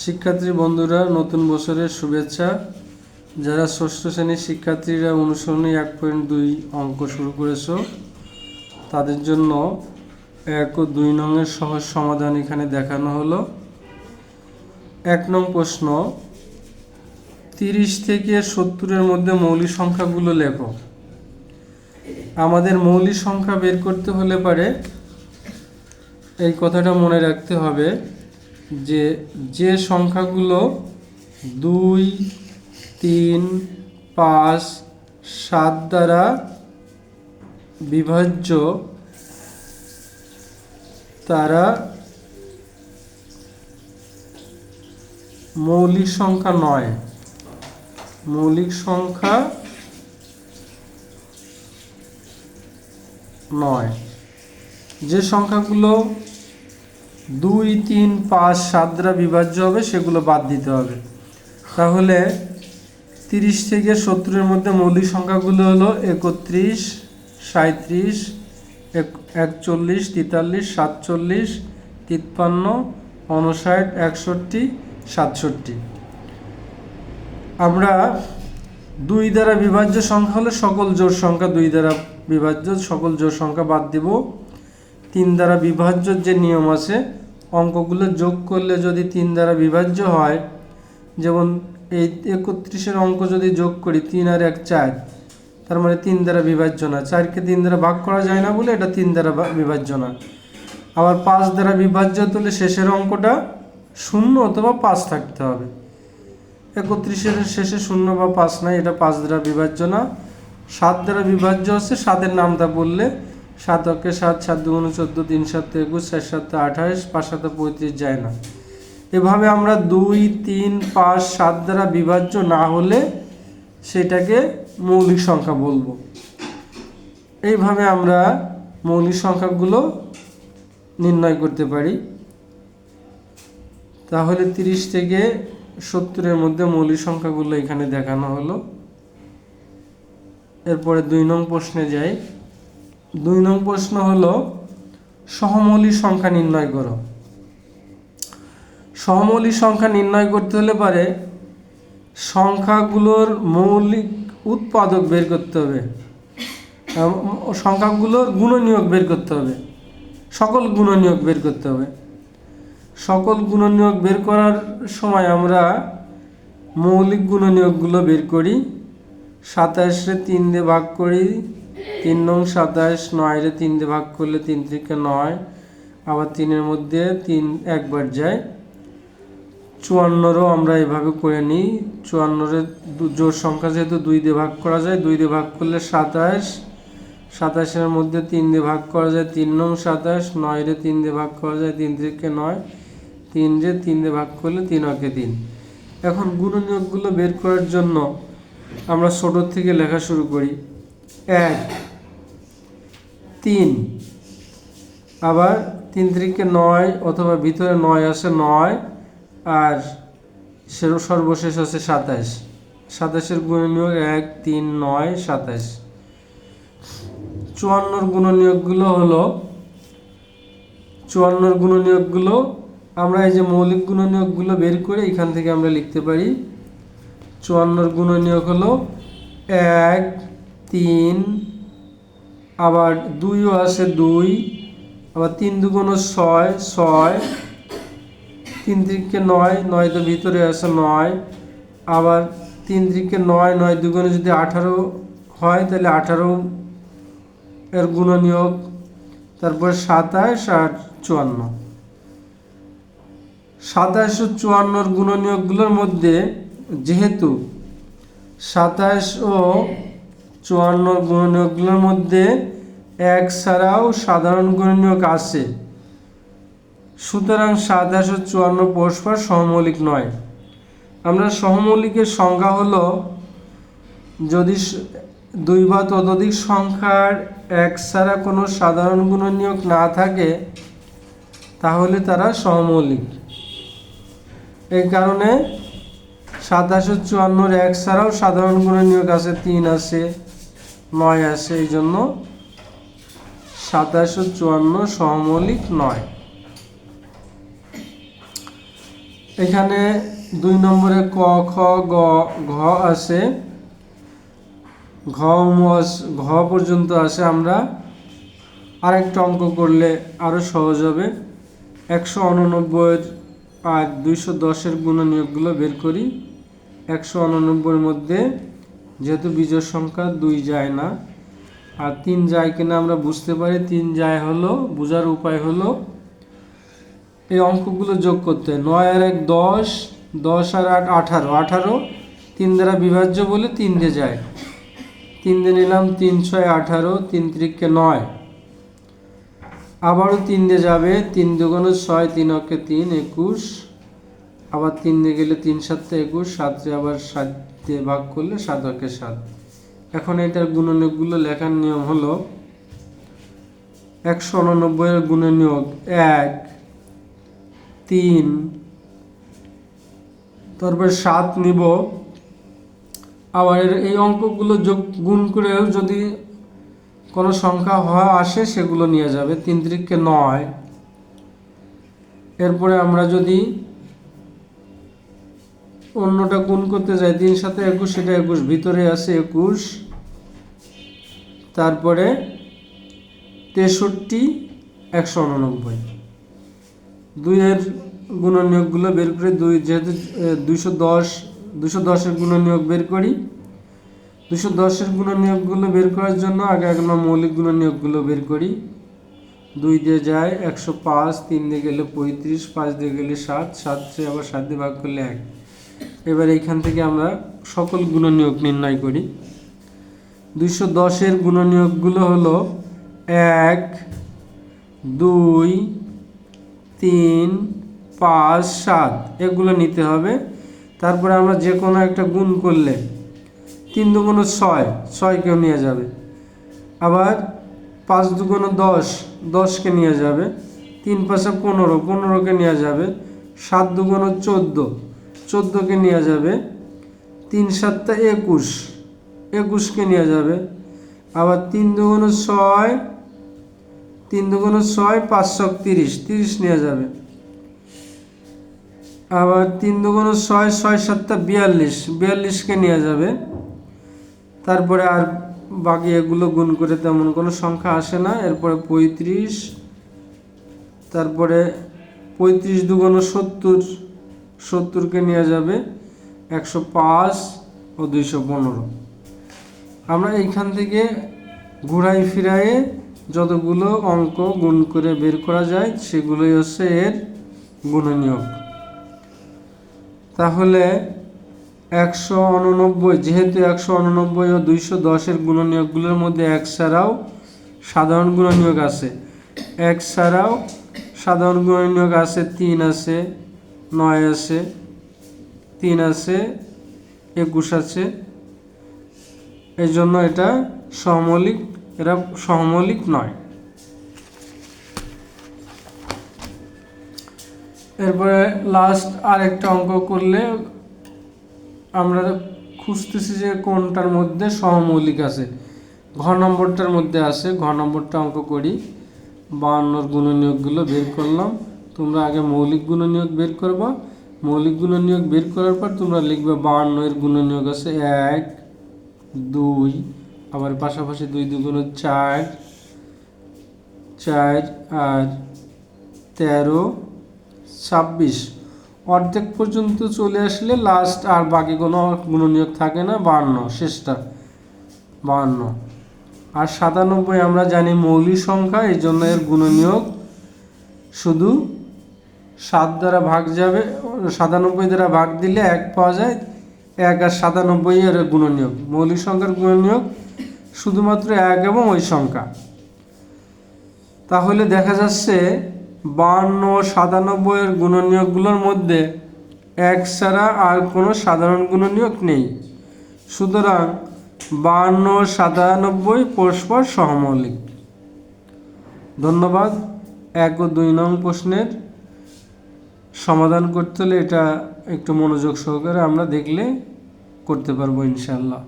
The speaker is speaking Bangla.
শিক্ষার্থী বন্ধুরা, নতুন বছরের শুভেচ্ছা। যারা ষষ্ঠ শ্রেণীর শিক্ষার্থীরা অনুসরণী 1.2 অঙ্ক শুরু করেছো, তাদের জন্য 1 ও 2 নংয়ের সহজ সমাধান এখানে দেখানো হলো। 1 নং প্রশ্ন, 30 থেকে 70-এর মধ্যে মৌলিক সংখ্যাগুলো লেখো। আমাদের মৌলিক সংখ্যা বের করতে হলে পারে এই কথাটা মনে রাখতে হবে যে সংখ্যাগুলো 2, 3, 5, 7 দ্বারা বিভাজ্য তারা মৌলিক সংখ্যা নয়। মৌলিক সংখ্যা নয়। যে সংখ্যাগুলো 2, 3, 5, 7 দ্বারা বিভাজ্য হবে সেগুলো বাদ দিতে হবে। তাহলে 30 থেকে 70-এর মধ্যে মৌলিক সংখ্যাগুলো হলো 31, 37, 41, 43, 47, 53, 59, 61, 67। আমরা 2 দ্বারা বিভাজ্য সংখ্যা হলে সকল জোড় সংখ্যা 2 দ্বারা বিভাজ্য, সকল জোড় সংখ্যা বাদ দিব। 3 দ্বারা বিভাজ্য যে নিয়ম আছে, অঙ্কগুলো যোগ করলে যদি 3 দ্বারা বিভাজ্য হয়, যেমন এই 31-এর অঙ্ক যদি যোগ করি 3 আর 1 4, তার মানে 3 দ্বারা বিভাজ্য না। 4কে 3 দ্বারা ভাগ করা যায় না বলে এটা 3 দ্বারা বিভাজ্য না। আবার 5 দ্বারা বিভাজ্য হলে শেষের অঙ্কটা 0 অথবা 5 থাকতে হবে। 31-এর শেষে 0 বা 5 নাই, এটা 5 দ্বারা বিভাজ্য না। 7 দ্বারা বিভাজ্য হচ্ছে 7-এর নামটা বললে 7 অক্ষে 7, 7 দুগুণে 14, 3 7 21, 4 7 28, 5 7 35 যায় না। এভাবে আমরা 2, 3, 5, 7 দ্বারা বিভাজ্য না হলে সেটাকে মৌলিক সংখ্যা বলবো। এইভাবে আমরা মৌলিক সংখ্যাগুলো নির্ণয় করতে পারি। তাহলে 30 থেকে 70-এর মধ্যে মৌলিক সংখ্যাগুলো এখানে দেখানো হলো। এরপরে 2 নং প্রশ্নে যাই। 2 নং প্রশ্ন হলো সহমৌলিক সংখ্যা নির্ণয় করো। সহমৌলিক সংখ্যা নির্ণয় করতে হলে পারে সংখ্যাগুলোর মৌলিক উৎপাদক বের করতে হবে, সংখ্যাগুলোর গুণনীয়ক বের করতে হবে, সকল গুণনীয়ক বের করতে হবে। সকল গুণনীয়ক বের করার সময় আমরা মৌলিক গুণনীয়কগুলো বের করি। 27-রে 3 দিয়ে ভাগ করি, 3 নং 27, 9-রে 3 দিয়ে ভাগ করলে 3 থেকে 9, আবার 3-এর মধ্যে 3 একবার যায়। 54-রও আমরা এভাবে করে নিই। 54-এর জোড় সংখ্যা যেহেতু 2 দিয়ে ভাগ করা যায়, 2 দিয়ে ভাগ করলে 27, 27-এর মধ্যে 3 দিয়ে ভাগ করা যায় 3 নং 27, 9-রে 3 দিয়ে ভাগ করা যায় 3 থেকে 9, 3-রে 3 দিয়ে ভাগ করলে 3 অক্ষে 3। এখন গুণনীয়কগুলো বের করার জন্য আমরা ছোট থেকে লেখা শুরু করি। 1, 3, আবার 3 থেকে 9 অথবা ভিতরে 9 আসে 9, আর সর্বশেষ আছে 27। 27-এর গুণনীয়ক 1, 3, 9, 27। 54-র গুণনীয়কগুলো হলো 54-র গুণনীয়কগুলো আমরা এই যে মৌলিক গুণনীয়কগুলো বের করে এখান থেকে আমরা লিখতে পারি। 54-র গুণনীয়ক হলো 1, 3, আবার 2ও আছে 2, আবার 3 দুগুণে 6, 6, 3 থেকে 9, 9 তো ভিতরে আছে 9, আবার 3 থেকে 9, 9 দুগুণে যদি 18 হয় তাহলে 18 এর গুণনীয়ক, তারপর 27 আর 54। 27 ও 54-র গুণনীয়কগুলোর মধ্যে যেহেতু 27 ও 54-র গুণনীয়কগুলোর মধ্যে 1 ছাড়াও সাধারণ গুণনীয়ক আছে, সুতরাং 27 ও 54 পরস্পর সহমৌলিক নয়। আমরা সহমৌলিকের সংজ্ঞা হলো যদি 2 বা ততোধিক সংখ্যার 1 ছাড়া কোনো সাধারণ গুণনীয়ক না থাকে তাহলে তারা সহমৌলিক। এই কারণে 27 ও 54-র 1 ছাড়াও সাধারণ গুণনীয়ক আছে, 3 আছে, 9 আছে, এই জন্য 27 ও 54 সহমৌলিক নয়। এখানে 2 নম্বরে ক খ গ ঘ আছে, ঘ পর্যন্ত আছে। আমরা আরেকটা অঙ্ক করলে আরও সহজ হবে। 189 আর 210 গুণনীয়কগুলো বের করি। 189 মধ্যে যেহেতু বিজোড় সংখ্যা 2 যায় না আর 3 যায় কিনা আমরা বুঝতে পারি। 3 যায় হলো, বোঝার উপায় হলো এই অঙ্কগুলো যোগ করতে। 9 আর 1 10, 10 আর 8 18, 18 3 দ্বারা বিভাজ্য বলে 3 দিয়ে যায়। 3 দিয়ে নিলাম, 3 6 18, 3 3 9, আবারও 3 দিয়ে যাবে, 3 2 6, 3 অক্ষে 3 21, আবার 3 দিয়ে গেলে 3 7 21, 7 আবার 7 দিয়ে ভাগ করলে 7 অক্ষে 7। এখন এটার গুণনীয়কগুলো লেখার নিয়ম হলো 189 এর গুণনীয়ক 1 3, তারপরে 7 নিব। আবার এই অঙ্কগুলো যোগ গুণ করেও যদি কোনো সংখ্যা আসে সেগুলো নিয়ে যাবে। 3 3 9। এরপরে আমরা যদি অন্যটা গুণ করতে যাই, 3 7 21, সেটা 21 ভিতরে আছে 21। তারপরে 63 189। 2 এর গুণনীয়কগুলো বের করে, 2 যেহেতু 210 এর গুণনীয়ক বের করি। 210 এর গুণনীয়কগুলো বের করার জন্য আগে আমরা মৌলিক গুণনীয়কগুলো বের করি। 2 দিয়ে যায় 105, 3 দিয়ে গেলে 35, 5 দিয়ে গেলে 7, 7 আবার 7 দিয়ে ভাগ করলে 1। এবার এইখান থেকে আমরা সকল গুণনীয়ক নির্ণয় করি। 210 এর গুণনীয়কগুলো হলো 1 2 3 5 7, এগুলো নিতে হবে। তারপরে আমরা যে কোনো একটা গুণ করলে 3 2 6, 6কেও নিয়ে যাবে। আবার 5 2 10, 10কে নিয়ে যাবে। 3 5 15, 15কে নিয়ে যাবে। 7 2 14, 14কে নিয়ে যাবে। 3 7 21, 21কে নিয়ে যাবে। আবার 3 2 6, 3 2 6, 5 30, 30 নিয়ে যাবে। আবার 3 2 6, 6 7 42, 42কে নিয়ে যাবে। তারপরে আর বাকি এগুলো গুণ করে তেমন কোনো সংখ্যা আসে না। এরপরে 35, তারপরে 35 2 70, 70কে নিয়ে যাবে। 105 ও 215। আমরা এইখান থেকে ঘুরাই ফিরাইয়ে যতগুলো অঙ্ক গুণ করে বের করা যায় সেগুলোই হচ্ছে এর গুণনীয়ক। তাহলে 189, যেহেতু 189 ও 210 এর গুণনীয়কগুলোর মধ্যে 1 ছাড়াও সাধারণ গুণনীয়ক আছে, 1 ছাড়াও সাধারণ গুণনীয়ক আছে 3 আছে, 9 আছে, 3 আছে, 21 আছে। এই জন্য এটা সহমৌলিক, এরা সহমৌলিক নয়। এরপরে লাস্ট আরেকটা অঙ্ক করলে আমরা খুঁজতেছি যে কোনটার মধ্যে সহমৌলিক আছে। ঘ নম্বরটার মধ্যে আছে, ঘ নম্বরটা অঙ্ক করি। 52 গুণনীয়কগুলো বের করলাম। তোমরা আগে মৌলিক গুণনীয়ক বের করবা। মৌলিক গুণনীয়ক বের করার পর তোমরা লিখবে 52 এর গুণনীয়ক আছে 1 2, আবার পাশাপাশি 2 2 4, 4 আর 13 26, অর্ধেক পর্যন্ত চলে আসলে লাস্ট আর বাকি কোনো গুণনীয়ক থাকে না। 52 শেষটা 52। আর 97 আমরা জানি মৌলিক সংখ্যা, এই জন্য এর গুণনীয়ক শুধু 7 দ্বারা ভাগ যাবে। 97 দ্বারা ভাগ দিলে 1 পাওয়া যায়। 1 আর 97 এর গুণনীয়ক। মৌলিক সংখ্যার গুণনীয়ক শুধুমাত্র 1 এবং ওই সংখ্যা। তাহলে দেখা যাচ্ছে 52 ও 97 এর গুণনীয়কগুলোর মধ্যে 1 ছাড়া আর কোনো সাধারণ গুণনীয়ক নেই। সুতরাং 52 ও 97 পরস্পর সহমৌলিক। ধন্যবাদ। 1 ও 2 নং প্রশ্নের সমাধান করতে হলে এটা একটু মনোযোগ সহকারে আমরা দেখলে করতে পারবো ইনশাআল্লাহ।